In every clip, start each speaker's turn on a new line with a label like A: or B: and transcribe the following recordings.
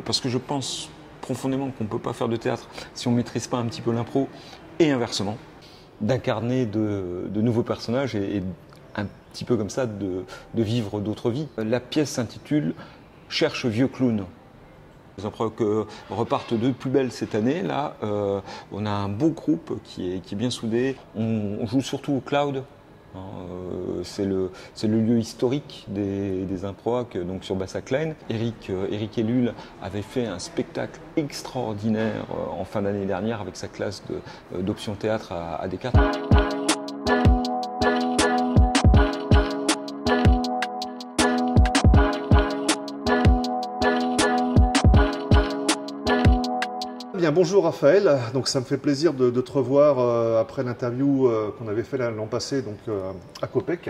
A: Parce que je pense profondément qu'on ne peut pas faire de théâtre si on ne maîtrise pas un petit peu l'impro et inversement, d'incarner de nouveaux personnages et un petit peu comme ça de vivre d'autres vies. La pièce s'intitule « Cherche vieux clown ». Les impros repartent de plus belle cette année. Là, on a un beau groupe qui est bien soudé. On joue surtout au Cloud. C'est le lieu historique des improacs, donc sur Bassaclaine. Eric Ellul avait fait un spectacle extraordinaire en fin d'année dernière avec sa classe d'option théâtre à Descartes.
B: Bien, bonjour Raphaël, donc ça me fait plaisir de te revoir après l'interview qu'on avait fait l'an passé donc, à Copec.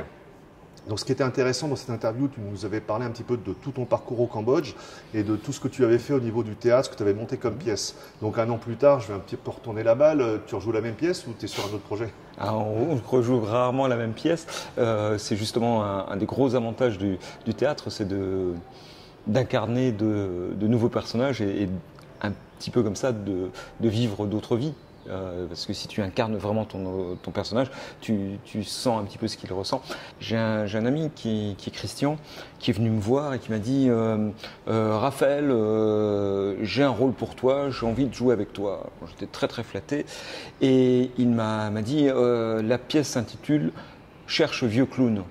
B: Donc ce qui était intéressant dans cette interview, tu nous avais parlé un petit peu de tout ton parcours au Cambodge et de tout ce que tu avais fait au niveau du théâtre, ce que tu avais monté comme pièce. Donc un an plus tard, je vais un petit peu retourner la balle, tu rejoues la même pièce ou tu es sur un autre projet?
A: Alors, on rejoue rarement la même pièce, c'est justement un des gros avantages du théâtre, c'est d'incarner de nouveaux personnages et un petit peu comme ça de vivre d'autres vies. Parce que si tu incarnes vraiment ton personnage, tu sens un petit peu ce qu'il ressent. J'ai un ami qui est Christian, qui est venu me voir et qui m'a dit Raphaël, j'ai un rôle pour toi, j'ai envie de jouer avec toi. Bon, j'étais très très flatté et il m'a dit la pièce s'intitule Cherche vieux clown.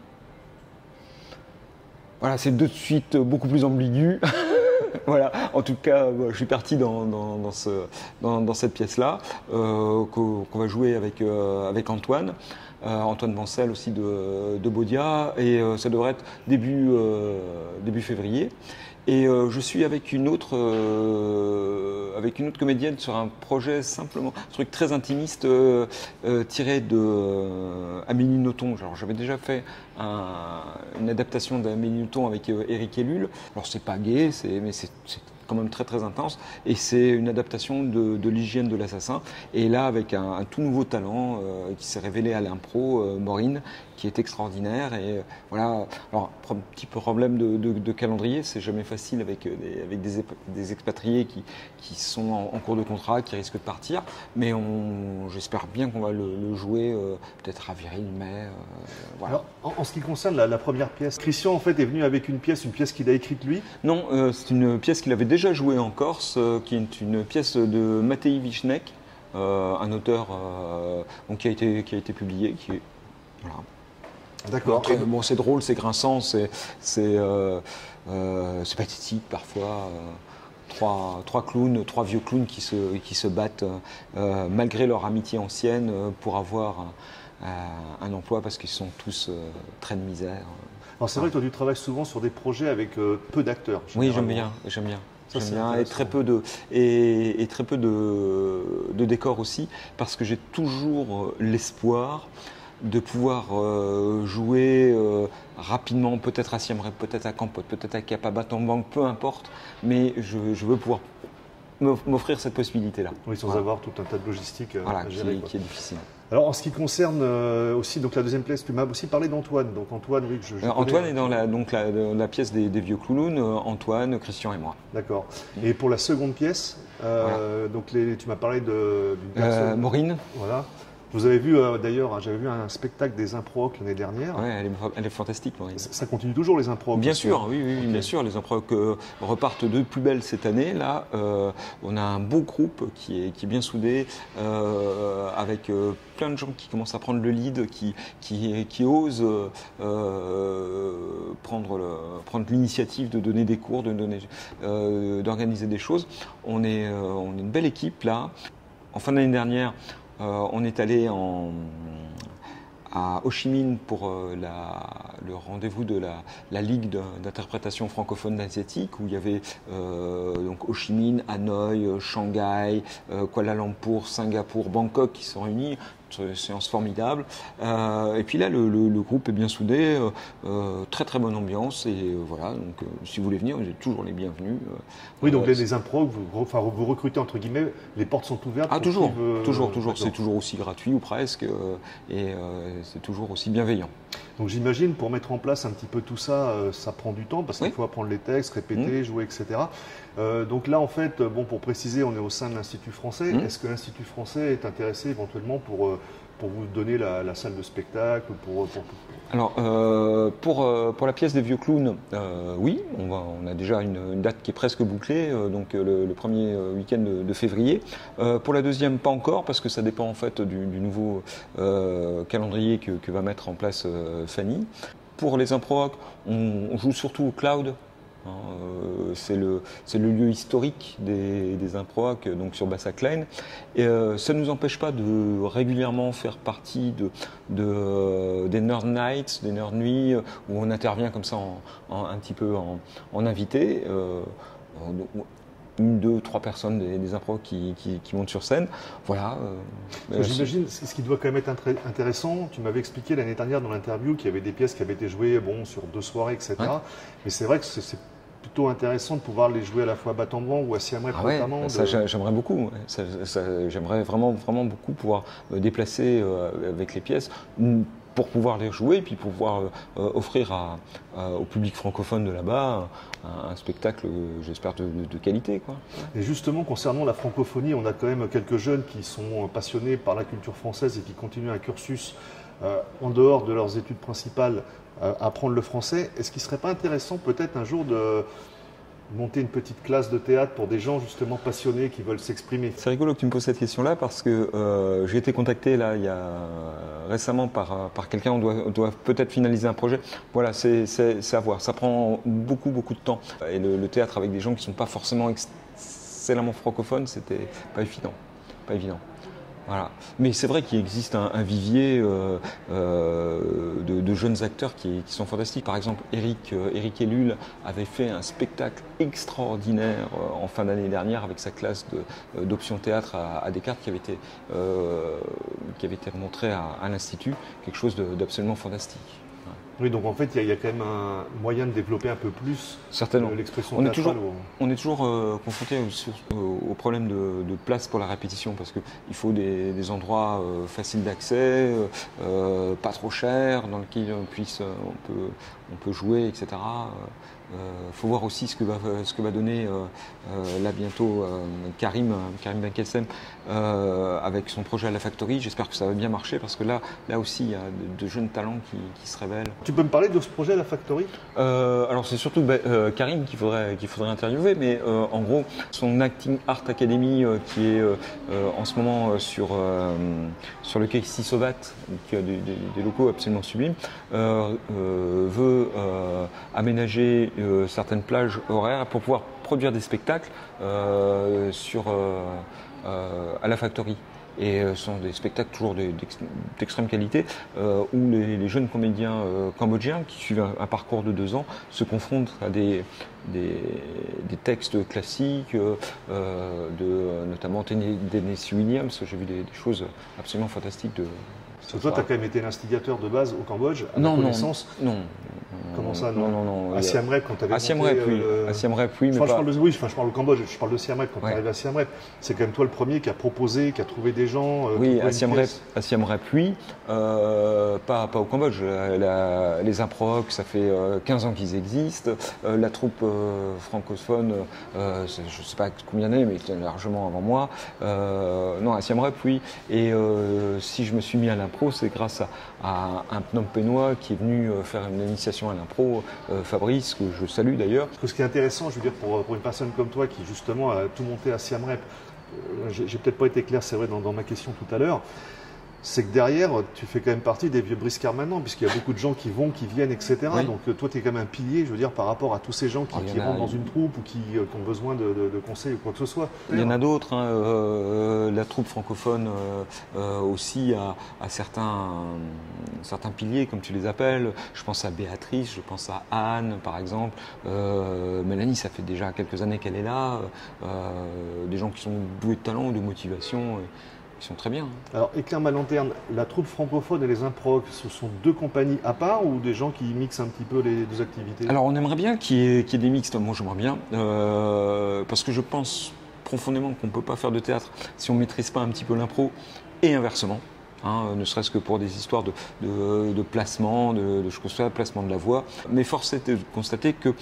A: Voilà, c'est de suite beaucoup plus ambigu. Voilà, en tout cas, je suis parti dans cette pièce-là, qu'on va jouer avec Antoine. Antoine Bancel aussi de Baudia, et ça devrait être début février. Et je suis avec une autre comédienne sur un projet simplement, un truc très intimiste tiré de Amélie Nothomb. Alors j'avais déjà fait une adaptation d'Amélie Nothomb avec Eric Ellul. Alors c'est pas gay, mais c'est quand même très très intense, et c'est une adaptation de l'hygiène de l'assassin, et là avec un tout nouveau talent qui s'est révélé à l'impro, Maureen, qui est extraordinaire. Et voilà. Alors un petit problème de calendrier, c'est jamais facile avec des expatriés qui sont en cours de contrat, qui risquent de partir, mais j'espère bien qu'on va le jouer peut-être à Viril, mai. Voilà.
B: Alors, en ce qui concerne la première pièce, Christian en fait est venu avec une pièce qu'il a écrite lui?
A: Non, c'est une pièce qu'il avait déjà jouée en Corse, qui est une pièce de Matei Vichnek, un auteur qui a été publié, voilà.
B: D'accord.
A: Bon, c'est drôle, c'est grinçant, c'est pathétique parfois. Trois clowns, trois vieux clowns qui se battent malgré leur amitié ancienne pour avoir un emploi, parce qu'ils sont tous très de misère.
B: Alors c'est vrai que toi tu travailles souvent sur des projets avec peu d'acteurs.
A: Oui, j'aime bien. Et très peu de décors aussi, parce que j'ai toujours l'espoir de pouvoir jouer rapidement, peut-être à Siem Reap, peut-être à Kampot, peut-être à Cap, à Battambang, peu importe, mais je veux pouvoir m'offrir cette possibilité-là.
B: Oui, sans avoir tout un tas de logistique à gérer.
A: Qui est difficile.
B: Alors en ce qui concerne aussi donc la deuxième pièce, tu m'as aussi parlé d'Antoine. Donc Antoine, oui,
A: Antoine est dans la pièce des vieux clowns, Antoine, Christian et moi.
B: D'accord. Et pour la seconde pièce, donc tu m'as parlé d'une personne.
A: Maureen.
B: Voilà. Vous avez vu d'ailleurs, j'avais vu un spectacle des improcs l'année dernière.
A: Oui, elle est fantastique, Maureen.
B: Ça continue toujours les improcs?
A: Bien sûr, oui, okay. Bien sûr. Les improcs repartent de plus belle cette année. Là, on a un beau groupe qui est bien soudé, avec plein de gens qui commencent à prendre le lead, qui osent prendre l'initiative de donner des cours, d'organiser des choses. On est une belle équipe là. En fin d'année dernière, on est allé à Ho Chi Minh pour le rendez-vous de la Ligue d'interprétation francophone d'asiatique, où il y avait donc Ho Chi Minh, Hanoï, Shanghai, Kuala Lumpur, Singapour, Bangkok qui sont réunis. Une séance formidable. Et puis là, le groupe est bien soudé, très très bonne ambiance. Et voilà, donc si vous voulez venir, vous êtes toujours les bienvenus.
B: Oui, donc les impros, vous recrutez entre guillemets, les portes sont ouvertes.
A: Ah, toujours. C'est toujours aussi gratuit ou presque, et c'est toujours aussi bienveillant.
B: Donc j'imagine pour mettre en place un petit peu tout ça, ça prend du temps parce qu'il faut apprendre les textes, répéter, jouer, etc. Donc là en fait, bon pour préciser, on est au sein de l'Institut français. Est-ce que l'Institut français est intéressé éventuellement pour vous donner la salle de spectacle
A: Alors, pour la pièce des vieux clowns, oui, on a déjà une date qui est presque bouclée, donc le premier week-end de février. Pour la deuxième, pas encore, parce que ça dépend en fait du nouveau calendrier que va mettre en place Fanny. Pour les improcs, on joue surtout au cloud. C'est le lieu historique des improcs, donc sur Bassaclaine. Et ça ne nous empêche pas de régulièrement faire partie des Nerd Nights, des Nerd Nuits, où on intervient comme ça un petit peu en invité. Une, deux, trois personnes des improcs qui montent sur scène. Voilà.
B: J'imagine, ce qui doit quand même être intéressant, tu m'avais expliqué l'année dernière dans l'interview qu'il y avait des pièces qui avaient été jouées sur 2 soirées, etc. Ouais. Mais c'est vrai que c'est plutôt intéressant de pouvoir les jouer à la fois à Battambang ou à Siem Reap notamment.
A: Ça, j'aimerais beaucoup. J'aimerais vraiment beaucoup pouvoir me déplacer avec les pièces pour pouvoir les jouer et puis pouvoir offrir au public francophone de là-bas un spectacle, j'espère, de qualité, quoi.
B: Et justement, concernant la francophonie, on a quand même quelques jeunes qui sont passionnés par la culture française et qui continuent un cursus en dehors de leurs études principales à apprendre le français. Est-ce qu'il ne serait pas intéressant peut-être un jour de monter une petite classe de théâtre pour des gens justement passionnés qui veulent s'exprimer?
A: C'est rigolo que tu me poses cette question-là parce que j'ai été contacté là il y a récemment par quelqu'un. On doit peut-être finaliser un projet. Voilà, c'est à voir. Ça prend beaucoup de temps. Et le théâtre avec des gens qui ne sont pas forcément excellemment francophones, c'était pas évident. Voilà. Mais c'est vrai qu'il existe un vivier de jeunes acteurs qui sont fantastiques. Par exemple, Eric Ellul avait fait un spectacle extraordinaire en fin d'année dernière avec sa classe d'option théâtre à Descartes qui avait été remontré à l'Institut. Quelque chose d'absolument fantastique.
B: Oui, donc en fait, il y a quand même un moyen de développer un peu plus l'expression théâtrale.
A: On est toujours confronté au problème de place pour la répétition parce qu'il faut des endroits faciles d'accès, pas trop chers, dans lesquels on peut jouer, etc. Faut voir aussi ce que va donner là bientôt Karim Benkelsem avec son projet à la Factory. J'espère que ça va bien marcher parce que là aussi il y a de jeunes talents qui se révèlent.
B: Tu peux me parler de ce projet à la Factory?
A: Alors c'est surtout Karim qu'il faudrait interviewer, mais en gros son Acting Art Academy qui est en ce moment sur le quai Sisovat, qui a des locaux absolument sublimes, veut aménager certaines plages horaires pour pouvoir produire des spectacles à la Factory. Et ce sont des spectacles toujours d'extrême qualité où les jeunes comédiens cambodgiens qui suivent un parcours de 2 ans se confrontent à des textes classiques notamment Tennessee Williams. J'ai vu des choses absolument fantastiques
B: toi, tu as quand même été l'instigateur de base au Cambodge, à ma connaissance.
A: Non.
B: Comment ça, non?
A: À
B: Siem Reap, quand tu avais
A: À Siem Reap, oui. À Siem Reap, oui, mais
B: je parle au Cambodge, je parle de Siem Reap. Quand tu arrives à Siem Reap, c'est quand même toi le premier qui a proposé, qui a trouvé des gens.
A: Oui, à Siem Reap, oui. Pas au Cambodge. Les improcs, ça fait 15 ans qu'ils existent. La troupe francophone, je ne sais pas combien d'années, mais largement avant moi. Non, à Siem Reap, oui. Et si je me suis mis à l'impro, c'est grâce à un Phnom Pénois qui est venu faire une initiation à l'impro, Fabrice, que je salue d'ailleurs.
B: Ce qui est intéressant, je veux dire, pour une personne comme toi qui justement a tout monté à Siem Reap, j'ai peut-être pas été clair, c'est vrai, dans ma question tout à l'heure, c'est que derrière, tu fais quand même partie des vieux briscards maintenant, puisqu'il y a beaucoup de gens qui viennent, etc. Oui. Donc toi, tu es quand même un pilier, je veux dire, par rapport à tous ces gens qui rentrent dans une troupe ou qui ont besoin de conseils ou quoi que ce soit.
A: Il y en a d'autres. La troupe francophone aussi a certains piliers, comme tu les appelles. Je pense à Béatrice, je pense à Anne, par exemple. Mélanie, ça fait déjà quelques années qu'elle est là. Des gens qui sont doués de talent, de motivation. Qui sont très bien.
B: Alors, éclaire ma lanterne, la troupe francophone et les improcs, ce sont 2 compagnies à part ou des gens qui mixent un petit peu les 2 activités?
A: Alors, on aimerait bien qu'il y ait des mixtes. Moi, j'aimerais bien. Parce que je pense profondément qu'on ne peut pas faire de théâtre si on ne maîtrise pas un petit peu l'impro et inversement. ne serait-ce que pour des histoires de placement, de placement de la voix. Mais force est de constater que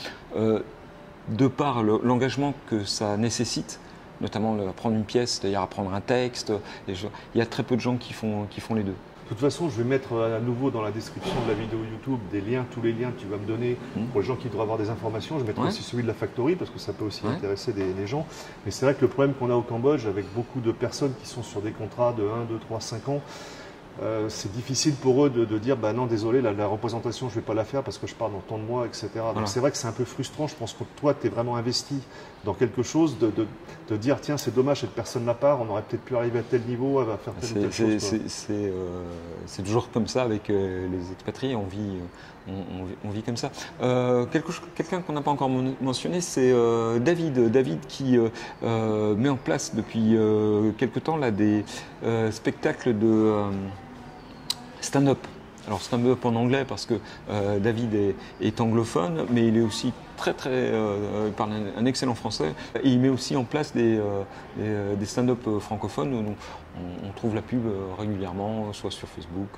A: de par l'engagement que ça nécessite, notamment apprendre une pièce, c'est-à-dire apprendre un texte, il y a très peu de gens qui font les deux.
B: De toute façon, je vais mettre à nouveau dans la description de la vidéo YouTube des liens, tous les liens que tu vas me donner pour les gens qui devraient avoir des informations. Je mettrai aussi celui de la Factory parce que ça peut aussi intéresser les gens. Mais c'est vrai que le problème qu'on a au Cambodge avec beaucoup de personnes qui sont sur des contrats de 1, 2, 3, 5 ans, c'est difficile pour eux de dire bah non désolé la représentation je ne vais pas la faire parce que je pars dans tant de mois, etc. Voilà. Donc c'est vrai que c'est un peu frustrant, je pense que toi tu es vraiment investi dans quelque chose, de dire tiens c'est dommage cette personne n'a pas, on aurait peut-être pu arriver à tel niveau, elle va faire telle ou telle chose.
A: C'est toujours comme ça avec les expatriés, on vit comme ça. Quelqu'un qu'on n'a pas encore mentionné, c'est David qui met en place depuis quelque temps là, des spectacles de stand-up. Alors stand-up en anglais parce que David est anglophone, mais il est aussi il parle un excellent français. Et il met aussi en place des stand-up francophones où on trouve la pub régulièrement, soit sur Facebook.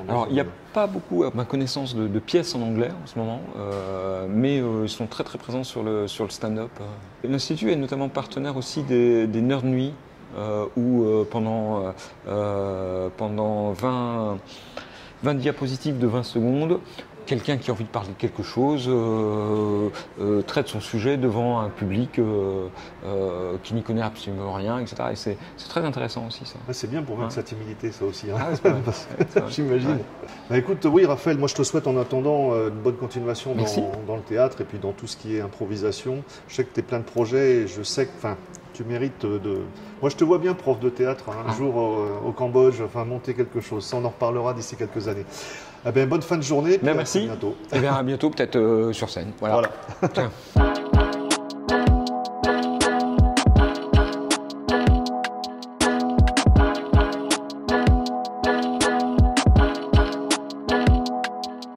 A: Alors il n'y a pas beaucoup, à ma connaissance, de pièces en anglais en ce moment, mais ils sont très présents sur le stand-up. L'Institut est notamment partenaire aussi des Nerd Nuits, où pendant 20 diapositives de 20 secondes, quelqu'un qui a envie de parler de quelque chose traite son sujet devant un public qui n'y connaît absolument rien, etc. Et c'est très intéressant aussi ça.
B: Ouais, c'est bien pour vaincre sa timidité ça aussi. Hein. J'imagine. Ouais. Bah, écoute, oui Raphaël, moi je te souhaite en attendant une bonne continuation dans le théâtre et puis dans tout ce qui est improvisation. Je sais que tu es plein de projets et je sais que tu mérites de... Moi, je te vois bien prof de théâtre, un jour au Cambodge, monter quelque chose. Ça, on en reparlera d'ici quelques années. Eh bien, bonne fin de journée.
A: Merci.
B: À bientôt.
A: À bientôt, peut-être sur scène. Voilà. Tiens.